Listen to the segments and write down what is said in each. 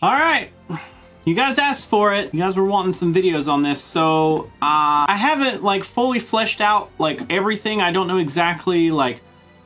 Alright, you guys asked for it. You guys were wanting some videos on this, so I haven't like fully fleshed out like everything. I don't know exactly like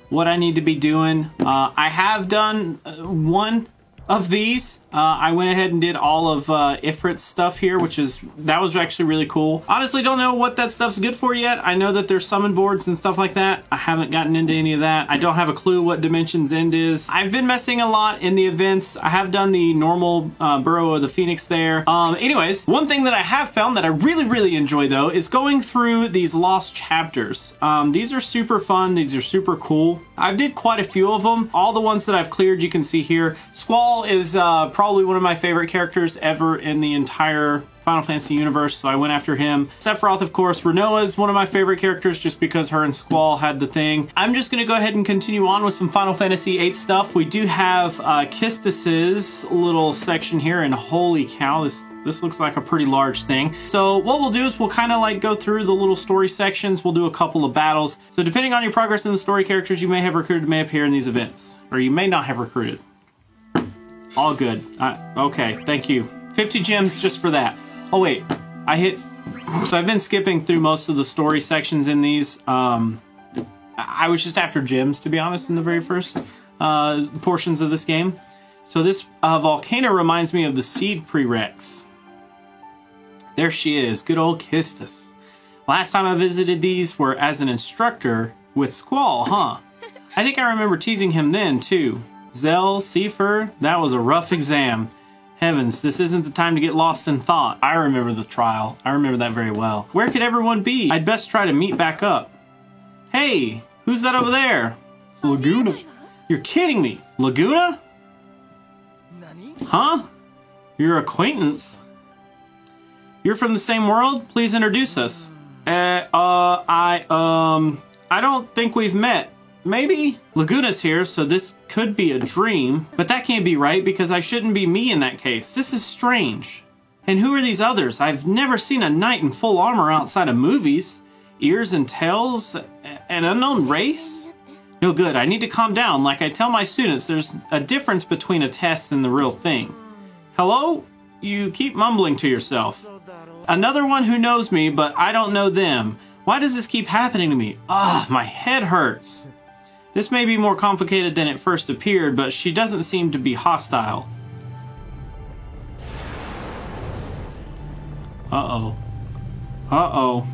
what I need to be doing. I have done one of these. I went ahead and did all of Ifrit's stuff here, that was actually really cool. Honestly, don't know what that stuff's good for yet. I know that there's summon boards and stuff like that. I haven't gotten into any of that. I don't have a clue what Dimensions End is. I've been messing a lot in the events. I have done the normal Burrow of the Phoenix there. Anyways, one thing that I have found that I really enjoy though is going through these lost chapters. These are super fun. These are super cool. I did quite a few of them. All the ones that I've cleared you can see here. Squall is probably one of my favorite characters ever in the entire Final Fantasy universe, so I went after him. Sephiroth, of course. Rinoa is one of my favorite characters just because her and Squall had the thing. I'm just gonna go ahead and continue on with some Final Fantasy VIII stuff. We do have Kistis's little section here, and holy cow, this looks like a pretty large thing. So what we'll do is we'll kind of like go through the little story sections. We'll do a couple of battles. So depending on your progress in the story, characters you may have recruited may appear in these events, or you may not have recruited. All good. Okay, thank you. 50 gems just for that. Oh wait, so I've been skipping through most of the story sections in these. I was just after gems, to be honest, in the very first portions of this game. So this volcano reminds me of the Seed prereqs. There she is, good old Kistis. Last time I visited these were as an instructor with Squall, huh? I think I remember teasing him then, too. Zell, Seifer, that was a rough exam. Heavens, this isn't the time to get lost in thought. I remember the trial. I remember that very well. Where could everyone be? I'd best try to meet back up. Hey, who's that over there? It's Laguna. You're kidding me. Laguna? Huh? Your acquaintance? You're from the same world? Please introduce us. I don't think we've met. Maybe? Laguna's here, so this could be a dream. But that can't be right, because I shouldn't be me in that case. This is strange. And who are these others? I've never seen a knight in full armor outside of movies. Ears and tails? An unknown race? No good, I need to calm down. Like I tell my students, there's a difference between a test and the real thing. Hello? You keep mumbling to yourself. Another one who knows me, but I don't know them. Why does this keep happening to me? Ah, my head hurts. This may be more complicated than it first appeared, but she doesn't seem to be hostile. Uh-oh. Uh-oh.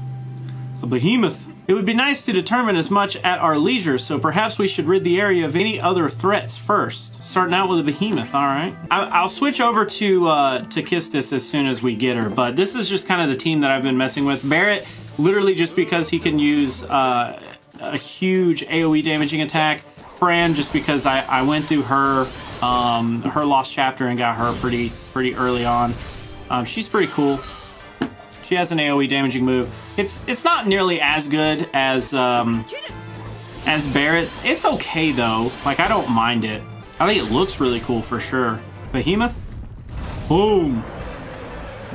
A behemoth. It would be nice to determine as much at our leisure, so perhaps we should rid the area of any other threats first. Starting out with a behemoth, alright. I'll switch over to Kistis as soon as we get her, but this is just kind of the team that I've been messing with. Barret, literally just because he can use a huge AoE damaging attack. Fran, just because I went through her lost chapter and got her pretty early on. She's pretty cool. She has an AoE damaging move. It's not nearly as good as Barret's. It's okay though. Like I don't mind it. I think it looks really cool for sure. Behemoth. Boom.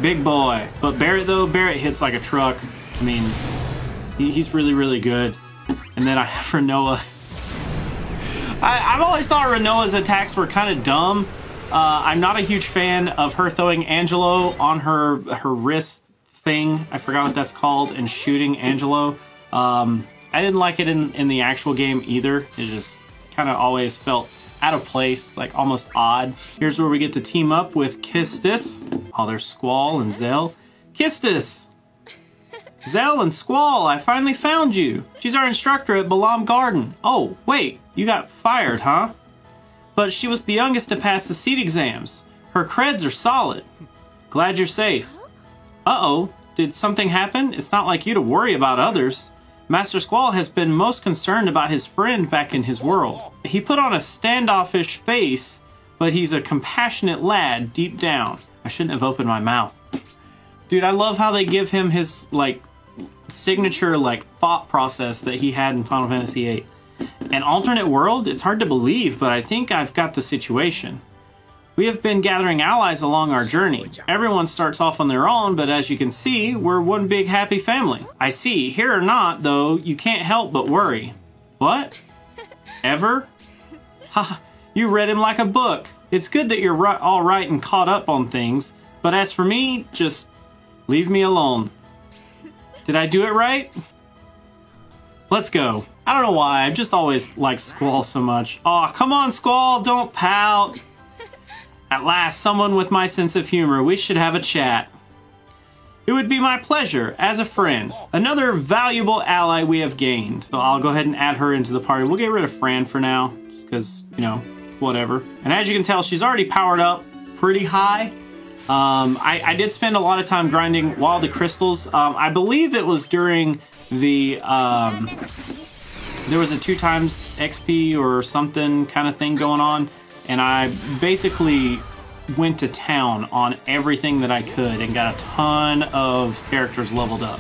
Big boy. But Barret though, Barret hits like a truck. I mean, he's really good. And then I have Rinoa. I've always thought Rinoa's attacks were kind of dumb. I'm not a huge fan of her throwing Angelo on her wrist thing. I forgot what that's called, and shooting Angelo. I didn't like it in the actual game either. It just kind of always felt out of place, like almost odd. Here's where we get to team up with Kistis. Oh, there's Squall and Zell. Kistis! Zell and Squall, I finally found you. She's our instructor at Balamb Garden. Oh, wait, you got fired, huh? But she was the youngest to pass the seat exams. Her creds are solid. Glad you're safe. Uh-oh, did something happen? It's not like you to worry about others. Master Squall has been most concerned about his friend back in his world. He put on a standoffish face, but he's a compassionate lad deep down. I shouldn't have opened my mouth. Dude, I love how they give him his, like, signature, like, thought process that he had in Final Fantasy VIII. An alternate world? It's hard to believe, but I think I've got the situation. We have been gathering allies along our journey. Everyone starts off on their own, but as you can see, we're one big happy family. I see. Here or not, though, you can't help but worry. What? Ever? Ha! You read him like a book. It's good that you're all right and caught up on things, but as for me, just leave me alone. Did I do it right? Let's go. I don't know why, I've just always liked Squall so much. Aw, come on, Squall, don't pout. At last, someone with my sense of humor. We should have a chat. It would be my pleasure, as a friend. Another valuable ally we have gained. So I'll go ahead and add her into the party. We'll get rid of Fran for now, just because, you know, whatever. And as you can tell, she's already powered up pretty high. I did spend a lot of time grinding Wild the Crystals. I believe it was during the... there was a 2 times XP or something kind of thing going on. And I basically went to town on everything that I could and got a ton of characters leveled up.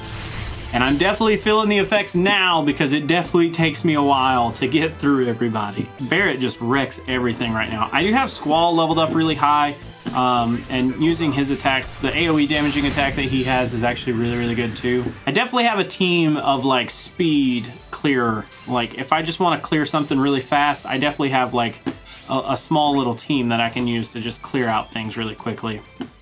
And I'm definitely feeling the effects now because it definitely takes me a while to get through everybody. Barret just wrecks everything right now. I do have Squall leveled up really high, and using his attacks, the AoE damaging attack that he has is actually really, really good too. I definitely have a team of like speed clearer. Like if I just want to clear something really fast, I definitely have like a small little team that I can use to just clear out things really quickly.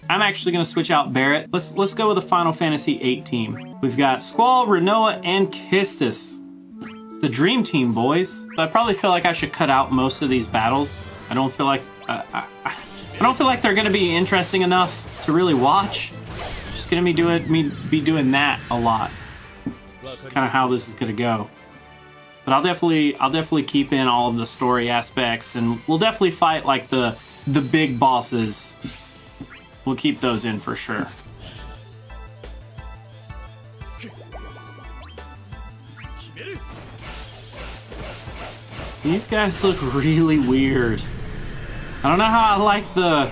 I'm actually going to switch out Barret. Let's go with a Final Fantasy VIII team. We've got Squall, Rinoa, and Kistis. It's the dream team, boys. I probably feel like I should cut out most of these battles. I don't feel like I don't feel like they're going to be interesting enough to really watch. Just going to be doing that a lot. That's kind of how this is going to go. But I'll definitely keep in all of the story aspects, and we'll definitely fight like the big bosses. We'll keep those in for sure. These guys look really weird. I don't know how I like the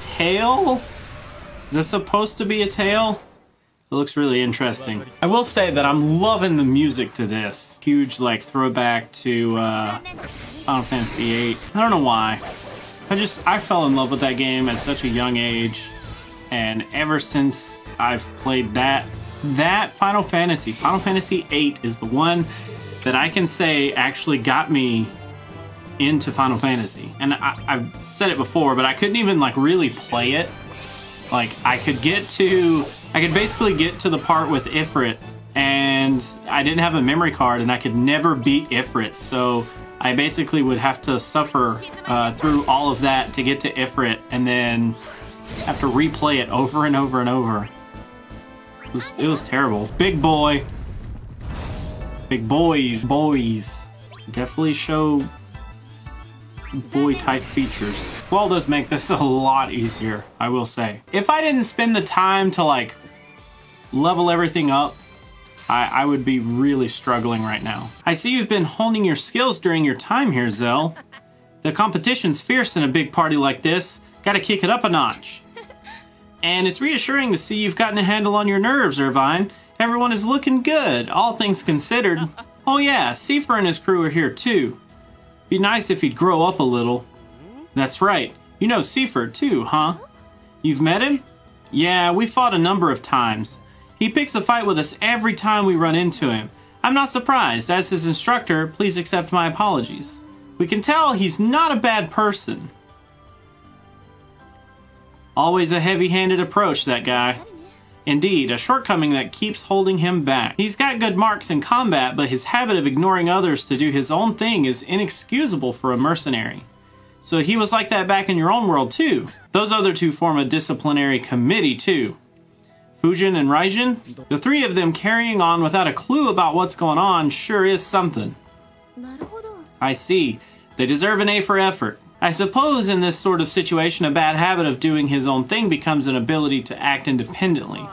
tail. Is this supposed to be a tail? It looks really interesting. I will say that I'm loving the music to this. Huge like throwback to Final Fantasy VIII. I don't know why. I fell in love with that game at such a young age, and ever since I've played that Final Fantasy VIII is the one that I can say actually got me into Final Fantasy. And I've said it before, but I couldn't even like really play it. Like I could basically get to the part with Ifrit, and I didn't have a memory card, and I could never beat Ifrit, so I basically would have to suffer through all of that to get to Ifrit, and then have to replay it over and over and over. It was terrible. Big boy. Big boys. Definitely show boy-type features. Well, does make this a lot easier, I will say. If I didn't spend the time to, like, level everything up, I would be really struggling right now. I see you've been honing your skills during your time here, Zell. The competition's fierce in a big party like this. Gotta kick it up a notch. And it's reassuring to see you've gotten a handle on your nerves, Irvine. Everyone is looking good, all things considered. Oh yeah, Seifer and his crew are here too. Be nice if he'd grow up a little. That's right. You know Seifer too, huh? You've met him? Yeah, we fought a number of times. He picks a fight with us every time we run into him. I'm not surprised. As his instructor, please accept my apologies. We can tell he's not a bad person. Always a heavy-handed approach, that guy. Indeed, a shortcoming that keeps holding him back. He's got good marks in combat, but his habit of ignoring others to do his own thing is inexcusable for a mercenary. So he was like that back in your own world, too. Those other two form a disciplinary committee, too. Fujin and Raijin, the three of them carrying on without a clue about what's going on sure is something. I see. They deserve an A for effort. I suppose in this sort of situation, a bad habit of doing his own thing becomes an ability to act independently.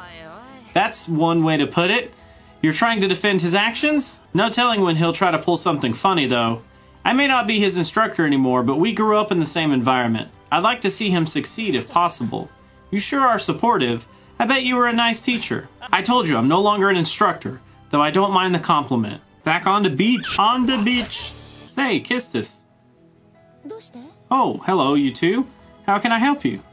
That's one way to put it. You're trying to defend his actions? No telling when he'll try to pull something funny, though. I may not be his instructor anymore, but we grew up in the same environment. I'd like to see him succeed if possible. You sure are supportive. I bet you were a nice teacher. I told you I'm no longer an instructor, though I don't mind the compliment. Back on the beach. On the beach. Say, Kistis. Oh, hello, you two. How can I help you?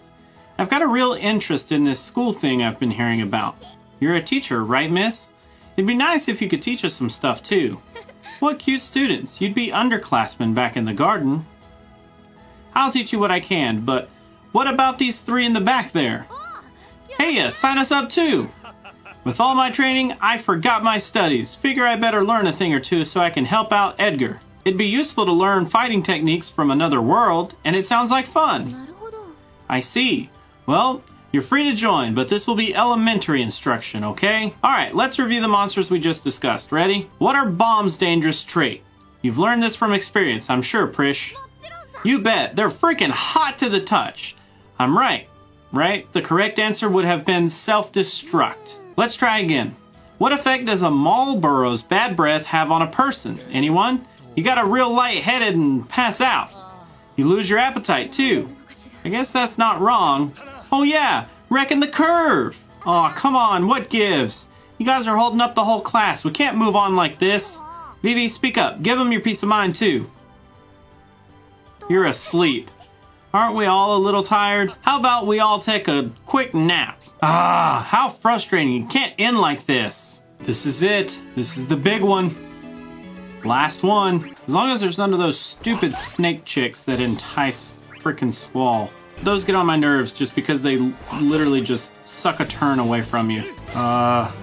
I've got a real interest in this school thing I've been hearing about. You're a teacher, right, miss? It'd be nice if you could teach us some stuff, too. What cute students. You'd be underclassmen back in the garden. I'll teach you what I can, but what about these 3 in the back there? Hey, sign us up too! With all my training, I forgot my studies. Figure I better learn a thing or two so I can help out Edgar. It'd be useful to learn fighting techniques from another world, and it sounds like fun. I see. Well, you're free to join, but this will be elementary instruction, okay? Alright, let's review the monsters we just discussed. Ready? What are Bomb's dangerous trait? You've learned this from experience, I'm sure, Prish. You bet. They're freaking hot to the touch. I'm right. Right? The correct answer would have been self-destruct. Let's try again. What effect does a Marlboro's bad breath have on a person? Anyone? You got a real lightheaded and pass out. You lose your appetite too. I guess that's not wrong. Oh yeah, wrecking the curve. Aw, come on, what gives? You guys are holding up the whole class. We can't move on like this. Vivi, speak up. Give them your peace of mind too. You're asleep. Aren't we all a little tired? How about we all take a quick nap? Ah, how frustrating. You can't end like this. This is it. This is the big one. Last one. As long as there's none of those stupid snake chicks that entice frickin' Squall. Those get on my nerves just because they literally just suck a turn away from you.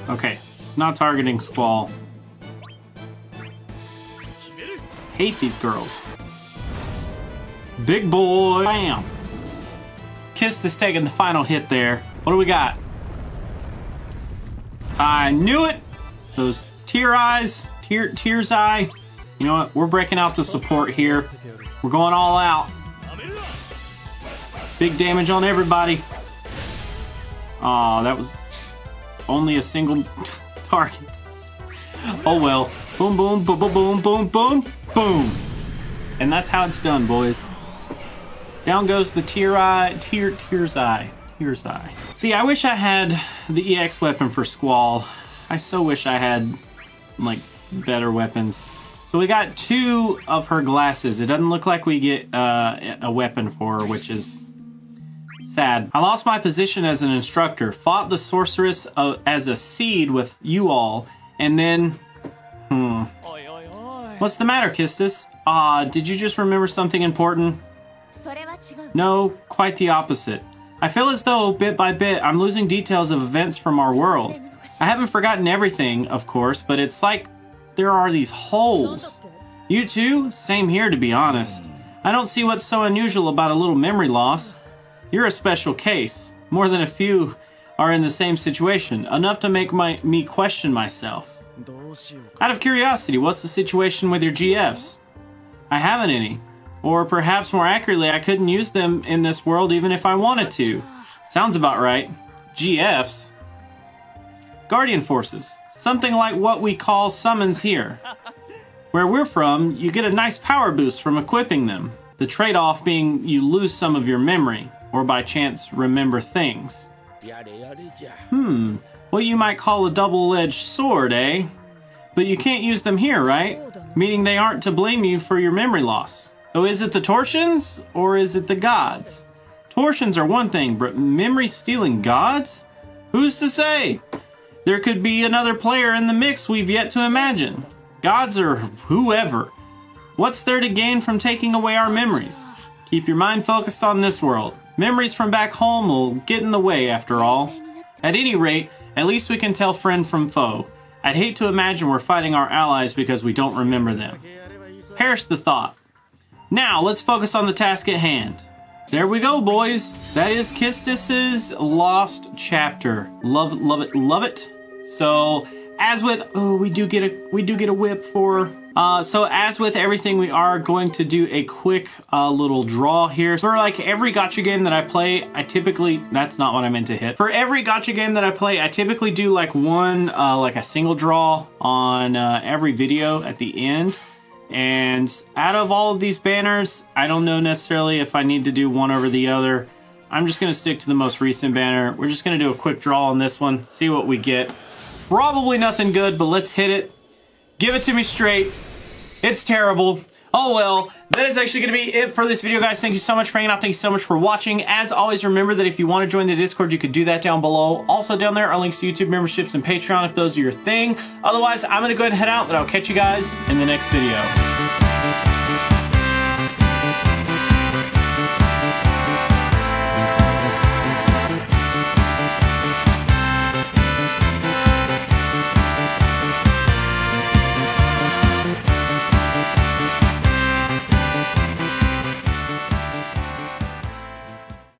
Okay. It's not targeting Squall. Hate these girls. Big boy. Bam. Kiss is taking the final hit there. What do we got? I knew it. Those tear eyes. Tears eye. You know what? We're breaking out the support here. We're going all out. Big damage on everybody. Aw, that was only a single target. Oh well. Boom, boom, boom, boom, boom, boom, boom, boom. And that's how it's done, boys. Down goes the tears eye. See, I wish I had the EX weapon for Squall. I so wish I had, like, better weapons. So we got 2 of her glasses. It doesn't look like we get a weapon for her, which is sad. I lost my position as an instructor, fought the sorceress as a seed with you all, and then... What's the matter, Kistis? Did you just remember something important? No, quite the opposite. I feel as though, bit by bit, I'm losing details of events from our world. I haven't forgotten everything, of course, but it's like there are these holes. You too? Same here, to be honest. I don't see what's so unusual about a little memory loss. You're a special case. More than a few are in the same situation, enough to make me question myself. Out of curiosity, what's the situation with your GFs? I haven't any. Or perhaps more accurately, I couldn't use them in this world even if I wanted to. Sounds about right. GFs? Guardian Forces. Something like what we call summons here. Where we're from, you get a nice power boost from equipping them. The trade-off being you lose some of your memory, or by chance remember things. What you might call a double-edged sword, eh? But you can't use them here, right? Meaning they aren't to blame you for your memory loss. So is it the Tortians, or is it the gods? Tortians are one thing, but memory-stealing gods? Who's to say? There could be another player in the mix we've yet to imagine. Gods or whoever. What's there to gain from taking away our memories? Keep your mind focused on this world. Memories from back home will get in the way after all. At any rate, at least we can tell friend from foe. I'd hate to imagine we're fighting our allies because we don't remember them. Perish the thought. Now, let's focus on the task at hand. There we go, boys. That is Kistis's Lost Chapter. Love it, love it. So, as with... Oh, we do get a whip for... So, as with everything, we are going to do a quick little draw here. For, like, every gacha game that I play, I typically... That's not what I meant to hit. For every gacha game that I play, I typically do, like, one, like a single draw on every video at the end. And out of all of these banners, I don't know necessarily if I need to do one over the other. I'm just going to stick to the most recent banner. We're just going to do a quick draw on this one, see what we get. Probably nothing good, but let's hit it. Give it to me straight. It's terrible. Oh well, that is actually going to be it for this video, guys. Thank you so much for hanging out. Thank you so much for watching. As always, remember that if you want to join the Discord, you could do that down below. Also down there are links to YouTube memberships and Patreon if those are your thing. Otherwise, I'm going to go ahead and head out, but I'll catch you guys in the next video.